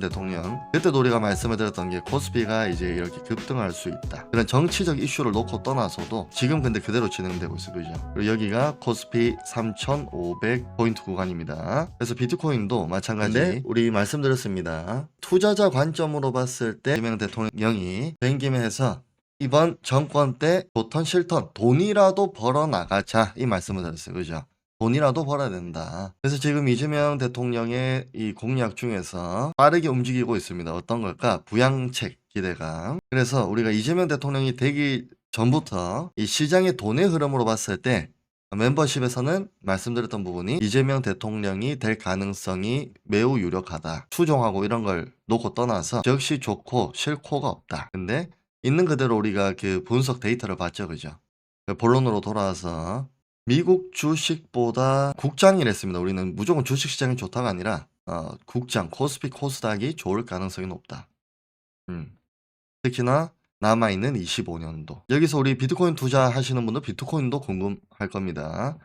대통령, 그때도 우리가 말씀을 드렸던 게 코스피가 이제 이렇게 급등할 수 있다. 그런 정치적 이슈를 놓고 떠나서도 지금 근데 그대로 진행되고 있어요. 그죠? 그리고 여기가 코스피 3,500포인트 구간입니다. 그래서 비트코인도 마찬가지. 근데 우리 말씀드렸습니다. 투자자 관점으로 봤을 때 이재명 대통령이 된 김에 해서 이번 정권 때 좋던 싫던 돈이라도 벌어 나가자, 이 말씀을 드렸어요. 그죠? 돈이라도 벌어야 된다. 그래서 지금 이재명 대통령의 이 공약 중에서 빠르게 움직이고 있습니다. 어떤 걸까? 부양책 기대감. 그래서 우리가 이재명 대통령이 되기 전부터 이 시장의 돈의 흐름으로 봤을 때 멤버십에서는 말씀드렸던 부분이 이재명 대통령이 될 가능성이 매우 유력하다. 추종하고 이런 걸 놓고 떠나서 즉시 좋고 싫고가 없다. 근데 있는 그대로 우리가 그 분석 데이터를 봤죠. 그죠? 본론으로 돌아와서 미국 주식보다 국장이랬습니다. 우리는 무조건 주식시장이 좋다가 아니라 국장, 코스피, 코스닥이 좋을 가능성이 높다. 특히나 남아있는 25년도. 여기서 우리 비트코인 투자하시는 분들 비트코인도 궁금할 겁니다.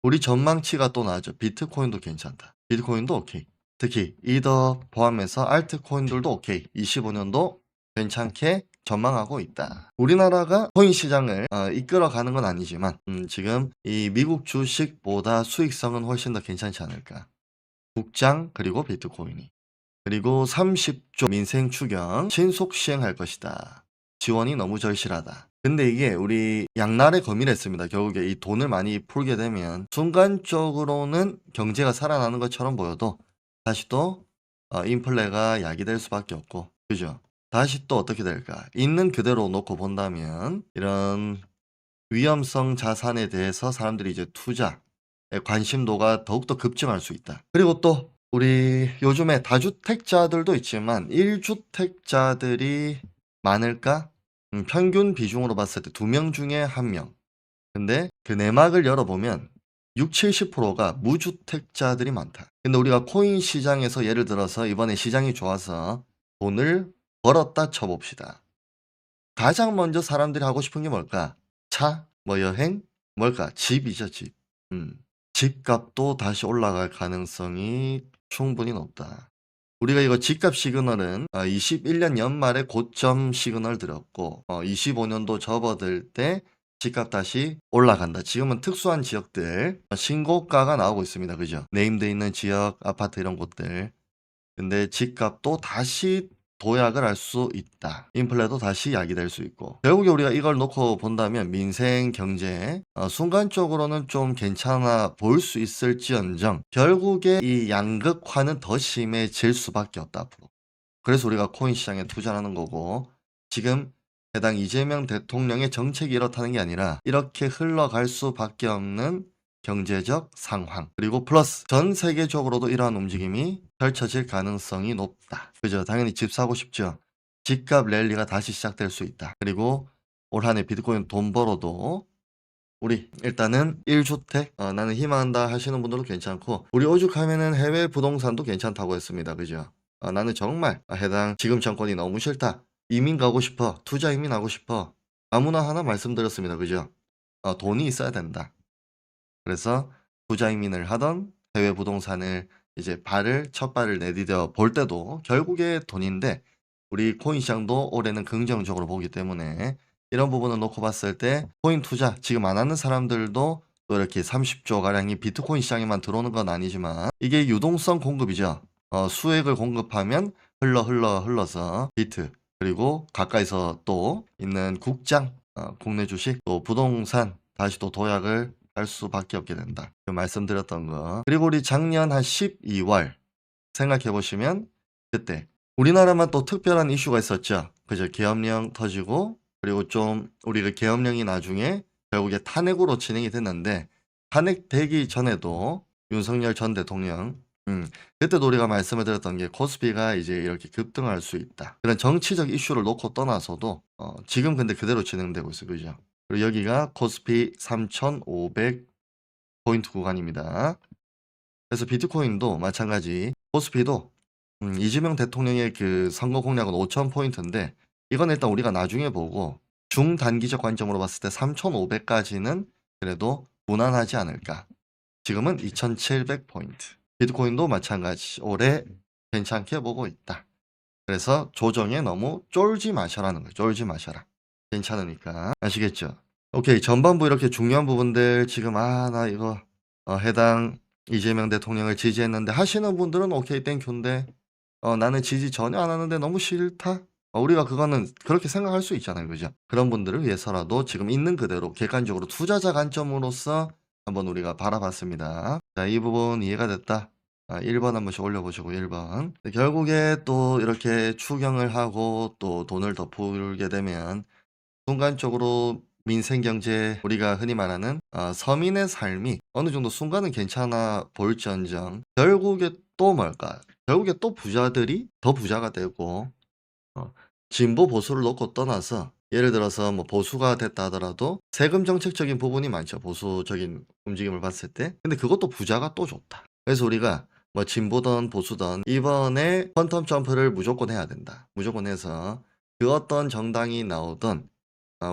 우리 전망치가 또 나왔죠. 비트코인도 괜찮다. 비트코인도 오케이. 특히 이더 포함해서 알트코인들도 오케이. 25년도 괜찮게 전망하고 있다. 우리나라가 코인 시장을 이끌어가는 건 아니지만 지금 이 미국 주식보다 수익성은 훨씬 더 괜찮지 않을까. 국장 그리고 비트코인이. 그리고 30조 민생 추경 신속 시행할 것이다. 지원이 너무 절실하다. 근데 이게 우리 양날의 검이랬습니다. 결국에 이 돈을 많이 풀게 되면 순간적으로는 경제가 살아나는 것처럼 보여도 다시 또 인플레가 야기될 수밖에 없고, 그죠? 다시 또 어떻게 될까? 있는 그대로 놓고 본다면 이런 위험성 자산에 대해서 사람들이 이제 투자에 관심도가 더욱더 급증할 수 있다. 그리고 또 우리 요즘에 다주택자들도 있지만 1주택자들이 많을까? 평균 비중으로 봤을 때 2명 중에 1명. 근데 그 내막을 열어보면 70-80%가 무주택자들이 많다. 근데 우리가 코인 시장에서 예를 들어서 이번에 시장이 좋아서 돈을 벌었다 쳐봅시다. 가장 먼저 사람들이 하고 싶은 게 뭘까? 차, 뭐 여행, 뭘까? 집이죠, 집. 집값도 다시 올라갈 가능성이 충분히 높다. 우리가 이거 집값 시그널은 21년 연말에 고점 시그널 드렸고 25년도 접어들 때 집값 다시 올라간다. 지금은 특수한 지역들 신고가가 나오고 있습니다. 그죠? 네임돼 있는 지역, 아파트 이런 곳들. 근데 집값도 다시 도약을 할 수 있다. 인플레도 다시 야기될 수 있고. 결국에 우리가 이걸 놓고 본다면 민생 경제 순간적으로는 좀 괜찮아 보일 수 있을지언정 결국에 이 양극화는 더 심해질 수밖에 없다 앞으로. 그래서 우리가 코인 시장에 투자하는 거고, 지금 해당 이재명 대통령의 정책이 이렇다는 게 아니라 이렇게 흘러갈 수밖에 없는 경제적 상황, 그리고 플러스 전 세계적으로도 이러한 움직임이 펼쳐질 가능성이 높다. 그죠? 당연히 집 사고 싶죠. 집값 랠리가 다시 시작될 수 있다. 그리고 올 한 해 비트코인 돈 벌어도 우리 일단은 1주택 나는 희망한다 하시는 분들도 괜찮고, 우리 오죽하면은 해외 부동산도 괜찮다고 했습니다. 그죠? 나는 정말 해당 지금 정권이 너무 싫다. 이민 가고 싶어. 투자 이민 하고 싶어. 아무나 하나 말씀드렸습니다. 그죠? 돈이 있어야 된다. 그래서 투자 이민을 하던 해외 부동산을 이제 첫 발을 내디뎌 볼 때도 결국에 돈인데, 우리 코인 시장도 올해는 긍정적으로 보기 때문에 이런 부분을 놓고 봤을 때 코인 투자 지금 안 하는 사람들도 또 이렇게 30조 가량이 비트코인 시장에만 들어오는 건 아니지만 이게 유동성 공급이죠. 수액을 공급하면 흘러서 비트, 그리고 가까이서 또 있는 국장, 국내 주식, 또 부동산 다시 또 도약을 할 수밖에 없게 된다. 그 말씀드렸던 거. 그리고 우리 작년 한 12월 생각해 보시면 그때 우리나라만 또 특별한 이슈가 있었죠. 그죠? 계엄령 터지고, 그리고 좀 우리가 계엄령이 나중에 결국에 탄핵으로 진행이 됐는데, 탄핵되기 전에도 윤석열 전 대통령 그때도 우리가 말씀을 드렸던 게 코스피가 이제 이렇게 급등할 수 있다. 그런 정치적 이슈를 놓고 떠나서도 지금 근데 그대로 진행되고 있어요. 그죠? 그리고 여기가 코스피 3,500포인트 구간입니다. 그래서 비트코인도 마찬가지, 코스피도 이재명 대통령의 그 선거 공약은 5,000포인트인데 이건 일단 우리가 나중에 보고 중단기적 관점으로 봤을 때 3,500까지는 그래도 무난하지 않을까. 지금은 2,700포인트. 비트코인도 마찬가지 올해 괜찮게 보고 있다. 그래서 조정에 너무 쫄지 마셔라는 거예요. 쫄지 마셔라. 괜찮으니까. 아시겠죠? 오케이. 전반부 이렇게 중요한 부분들 지금 '아 나 이거 해당 이재명 대통령을 지지했는데.' 하시는 분들은 오케이 땡큐인데 '나는 지지 전혀 안 하는데 너무 싫다.' 우리가 그거는 그렇게 생각할 수 있잖아요. 그죠? 그런 분들을 위해서라도 지금 있는 그대로 객관적으로 투자자 관점으로서 한번 우리가 바라봤습니다. 자, 이 부분 이해가 됐다. 1번 한 번씩 올려보시고 1 번. 결국에 또 이렇게 추경을 하고 또 돈을 더 풀게 되면 순간적으로 민생 경제 우리가 흔히 말하는 서민의 삶이 어느 정도 순간은 괜찮아 보일지언정 결국에 또 뭘까? 결국에 또 부자들이 더 부자가 되고 어 진보 보수를 놓고 떠나서 예를 들어서 뭐 보수가 됐다 하더라도 세금 정책적인 부분이 많죠, 보수적인 움직임을 봤을 때. 근데 그것도 부자가 또 좋다. 그래서 우리가 뭐 진보든 보수든 이번에 퀀텀 점프를 무조건 해야 된다. 무조건 해서 그 어떤 정당이 나오든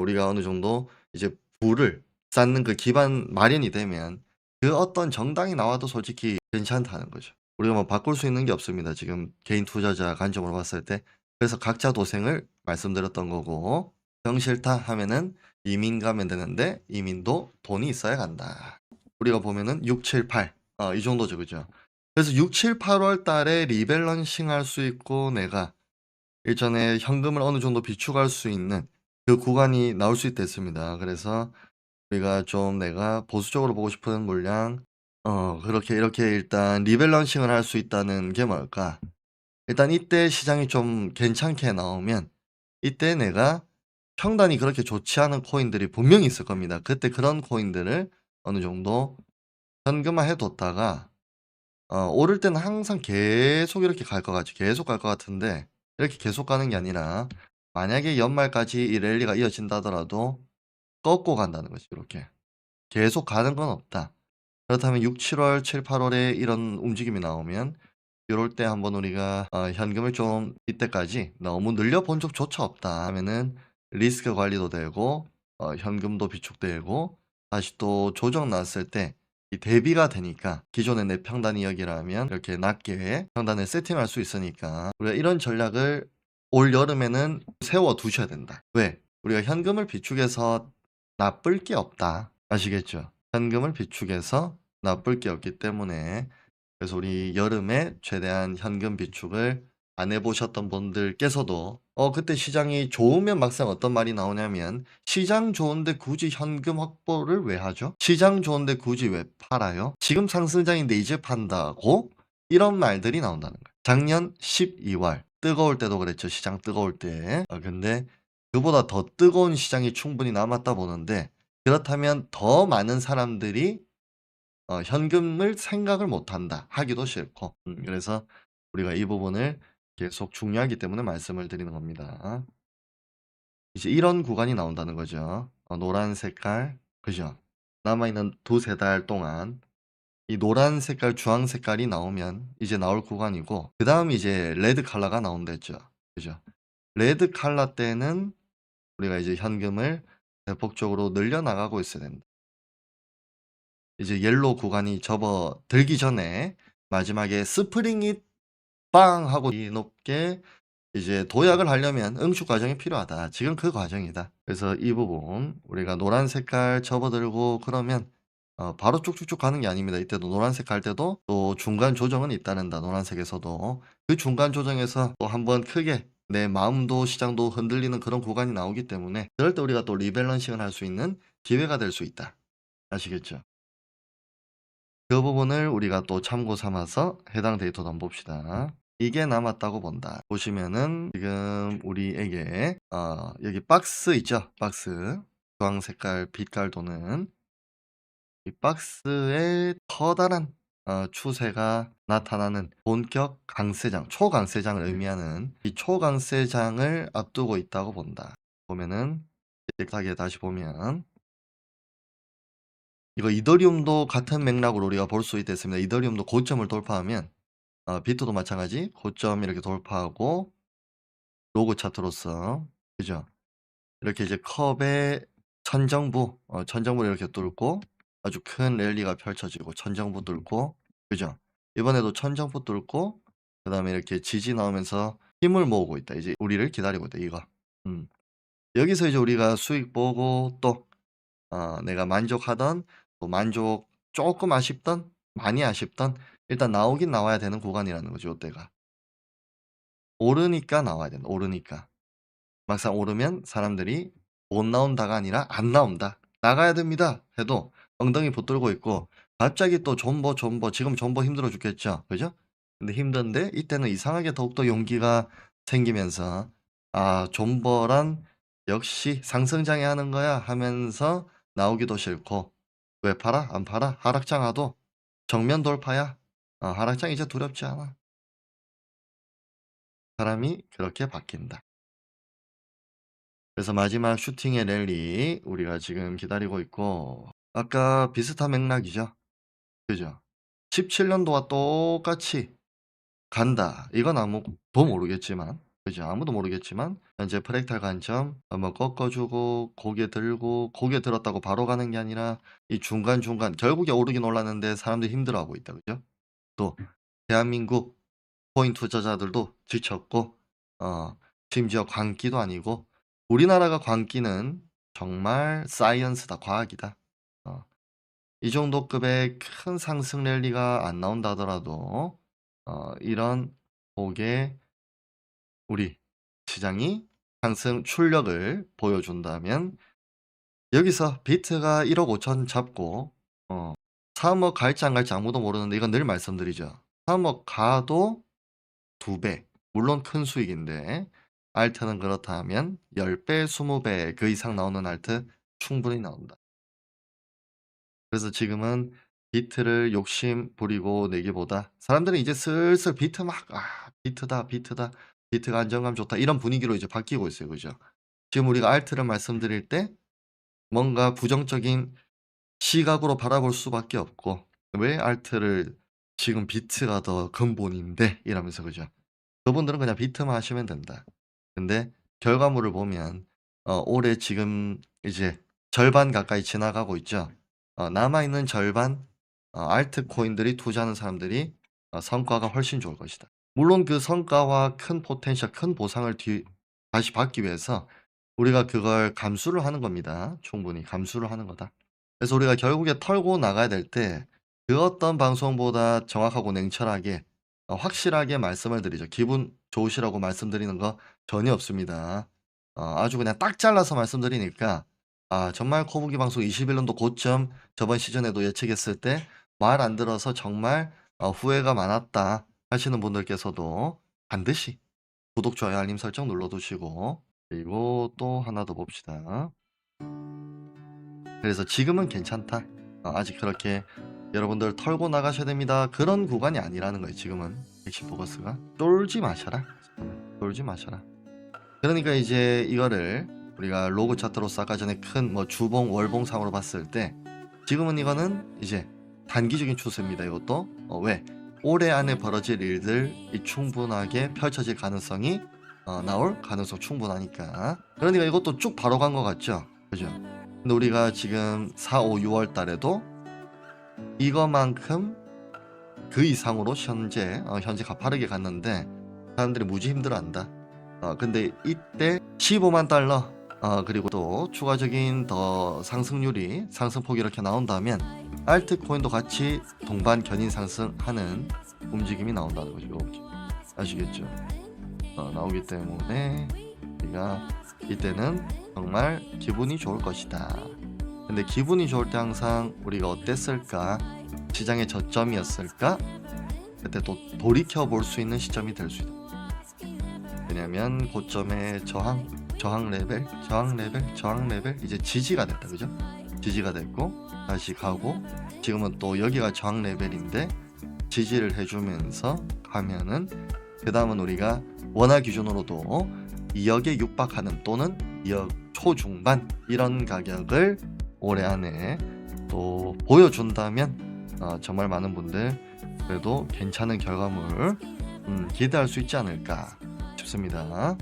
우리가 어느 정도 이제 부를 쌓는 그 기반 마련이 되면 그 어떤 정당이 나와도 솔직히 괜찮다는 거죠. 우리가 뭐 바꿀 수 있는 게 없습니다, 지금 개인 투자자 관점으로 봤을 때. 그래서 각자 도생을 말씀드렸던 거고 "정 싫다." 하면은 이민 가면 되는데 이민도 돈이 있어야 간다. 우리가 보면은 6, 7, 8 이 정도죠. 그죠? 그래서 6, 7, 8월 달에 리밸런싱 할 수 있고 내가 일전에 현금을 어느 정도 비축할 수 있는 그 구간이 나올 수 있댔습니다. 그래서 우리가 좀 내가 보수적으로 보고 싶은 물량 그렇게 이렇게 일단 리밸런싱을 할 수 있다는 게 뭘까? 일단 이때 시장이 좀 괜찮게 나오면 이때 내가 평단이 그렇게 좋지 않은 코인들이 분명히 있을 겁니다. 그때 그런 코인들을 어느 정도 현금화해 뒀다가 오를 때는 항상 계속 이렇게 갈 것 같죠. 계속 갈 것 같은데 이렇게 계속 가는 게 아니라 만약에 연말까지 이 랠리가 이어진다더라도 꺾고 간다는 거죠, 이렇게. 계속 가는 건 없다. 그렇다면 6, 7 월, 7, 8 월에 이런 움직임이 나오면 요럴 때 한번 우리가 현금을 좀 이때까지 너무 늘려 본 적조차 없다 하면은 리스크 관리도 되고 현금도 비축되고 다시 또 조정 났을 때 이 대비가 되니까 기존의 내 평단 이역이라면 이렇게 낮게 평단을 세팅할 수 있으니까 우리가 이런 전략을 올 여름에는 세워 두셔야 된다. 왜? 우리가 현금을 비축해서 나쁠 게 없다. 아시겠죠? 현금을 비축해서 나쁠 게 없기 때문에 그래서 우리 여름에 최대한 현금 비축을 안 해 보셨던 분들께서도 그때 시장이 좋으면 막상 어떤 말이 나오냐면 "시장 좋은데 굳이 현금 확보를 왜 하죠? 시장 좋은데 굳이 왜 팔아요? 지금 상승장인데 이제 판다고?" 이런 말들이 나온다는 거예요. 작년 12월 뜨거울 때도 그랬죠, 시장 뜨거울 때. 근데 그보다 더 뜨거운 시장이 충분히 남았다 보는데 그렇다면 더 많은 사람들이 현금을 생각을 못 한다. 하기도 싫고. 그래서 우리가 이 부분을 계속 중요하기 때문에 말씀을 드리는 겁니다. 이제 이런 구간이 나온다는 거죠. 노란 색깔 그죠? 남아 있는 두세 달 동안 이 노란 색깔, 주황 색깔이 나오면 이제 나올 구간이고 그다음이 이제 레드 컬러가 나온다 했죠. 그죠? 레드 컬러 때는 우리가 이제 현금을 대폭적으로 늘려 나가고 있어야 된다. 이제 옐로우 구간이 접어들기 전에 마지막에 스프링이 빵 하고 이 높게 이제 도약을 하려면 응축 과정이 필요하다. 지금 그 과정이다. 그래서 이 부분 우리가 노란 색깔 접어들고 그러면 바로 쭉쭉쭉 가는 게 아닙니다. 이때도 노란색 갈 때도 또 중간 조정은 있다는다. 노란색에서도. 그 중간 조정에서 또 한번 크게 내 마음도 시장도 흔들리는 그런 구간이 나오기 때문에 그럴 때 우리가 또 리밸런싱을 할 수 있는 기회가 될 수 있다. 아시겠죠? 그 부분을 우리가 또 참고 삼아서 해당 데이터도 한번 봅시다. 이게 남았다고 본다. 보시면은 지금 우리에게 여기 박스 있죠? 박스. 주황 색깔 빛깔 도는 이 박스에 커다란 추세가 나타나는 본격 강세장, 초강세장을 의미하는 이 초강세장을 앞두고 있다고 본다. 보면은 일하게 다시 보면 이거 이더리움도 같은 맥락으로 우리가 볼 수 있겠습니다. 이더리움도 고점을 돌파하면 비트도 마찬가지 고점 이렇게 돌파하고 로그 차트로서 그죠? 이렇게 이제 컵의 천정부 천정부를 이렇게 뚫고 아주 큰 랠리가 펼쳐지고 천정부 뚫고 그죠? 이번에도 천정부 뚫고 그다음에 이렇게 지지 나오면서 힘을 모으고 있다. 이제 우리를 기다리고 있다. 이거. 음. 여기서 이제 우리가 수익 보고 또 내가 만족하던 또 만족 조금 아쉽던 많이 아쉽던 일단 나오긴 나와야 되는 구간이라는 거죠. 요때가. 오르니까 나와야 된다. 오르니까. 막상 오르면 사람들이 못 나온다가 아니라 안 나온다. 나가야 됩니다. 해도 엉덩이 붙들고 있고 갑자기 또 존버 지금 존버 힘들어 죽겠죠. 그죠? 근데 힘든데 이때는 이상하게 더욱더 용기가 생기면서 존버란 역시 상승장에 하는 거야 하면서 나오기도 싫고 왜 팔아? 안 팔아? 하락장 와도 정면 돌파야. 하락장 이제 두렵지 않아. 사람이 그렇게 바뀐다. 그래서 마지막 슈팅의 랠리 우리가 지금 기다리고 있고 아까 비슷한 맥락이죠. 그죠? 17년도와 똑같이 간다. 이건 아무도 모르겠지만 그죠? 아무도 모르겠지만 현재 프랙탈 관점 한번 꺾어 주고 고개 들고 고개 들었다고 바로 가는 게 아니라 이 중간중간 결국에 오르긴 올랐는데 사람들이 힘들어하고 있다. 그죠? 또 대한민국 코인 투자자들도 지쳤고 심지어 광기도 아니고 우리나라가 광기는 정말 사이언스다. 과학이다. 어 이 정도 급의 큰 상승 랠리가 안 나온다 하더라도 이런 폭의 우리 시장이 상승 출력을 보여준다면 여기서 비트가 1억 5천 잡고 3억 갈지 안 갈지 아무도 모르는데 이건 늘 말씀드리죠. 3억 가도 2배. 물론 큰 수익인데 알트는 그렇다면 10배, 20배 그 이상 나오는 알트 충분히 나온다. 그래서 지금은 비트를 욕심 부리고 내기보다 사람들은 이제 슬슬 비트 막 비트다, 비트다. 비트가 안정감 좋다. 이런 분위기로 이제 바뀌고 있어요. 그죠? 지금 우리가 알트를 말씀드릴 때 뭔가 부정적인 시각으로 바라볼 수밖에 없고 '왜 알트를 지금 비트가 더 근본인데.' 이러면서 그죠? 그분들은 그냥 비트만 하시면 된다. 근데 결과물을 보면 올해 지금 이제 절반 가까이 지나가고 있죠. 남아 있는 절반 알트 코인들이 투자하는 사람들이 성과가 훨씬 좋을 것이다. 물론 그 성과와 큰 포텐셜 큰 보상을 다시 받기 위해서 우리가 그걸 감수를 하는 겁니다. 충분히 감수를 하는 거다. 그래서 우리가 결국에 털고 나가야 될 때 그 어떤 방송보다 정확하고 냉철하게 확실하게 말씀을 드리죠. 기분 좋으시라고 말씀드리는 거 전혀 없습니다. 아주 그냥 딱 잘라서 말씀드리니까 정말 코보기 방송 21년도 고점 저번 시즌에도 예측했을 때 말 안 들어서 정말 후회가 많았다 하시는 분들께서도 반드시 구독, 좋아요, 알림 설정 눌러 두시고 그리고 또 하나 더 봅시다. 그래서 지금은 괜찮다. 아직 그렇게 여러분들 털고 나가셔야 됩니다. 그런 구간이 아니라는 거예요. 지금은 핵심 포커스가 쫄지 마셔라. 쫄지 마셔라. 그러니까 이제 이거를 우리가 로그 차트로서 아까 전에 큰 뭐 주봉, 월봉상으로 봤을 때 지금은 이거는 이제 단기적인 추세입니다. 이것도 왜? 올해 안에 벌어질 일들이 충분하게 펼쳐질 가능성이 나올 가능성 충분하니까. 그러니까 이것도 쭉 바로 간 것 같죠? 그죠? 근데 우리가 지금 4, 5, 6월 달에도 이거만큼 그 이상으로 현재 가파르게 갔는데 사람들이 무지 힘들어한다. 근데 이때 15만 달러 그리고 또 추가적인 더 상승률이 상승폭이 이렇게 나온다면 알트코인도 같이 동반 견인 상승하는 움직임이 나온다는 거죠. 이렇게. 아시겠죠? 나오기 때문에 우리가 이때는 정말 기분이 좋을 것이다. 근데 기분이 좋을 때 항상 우리가 어땠을까? 시장의 저점이었을까? 그때 또 돌이켜 볼 수 있는 시점이 될 수 있다. 왜냐면 고점의 저항 레벨 이제 지지가 됐다. 그죠? 지지가 됐고 다시 가고 지금은 또 여기가 저항 레벨인데 지지를 해주면서 가면은 그 다음은 우리가 원화 기준으로도 2억에 육박하는 또는 2억 초중반 이런 가격을 올해 안에 또 보여준다면 정말 많은 분들 그래도 괜찮은 결과물 기대할 수 있지 않을까 싶습니다.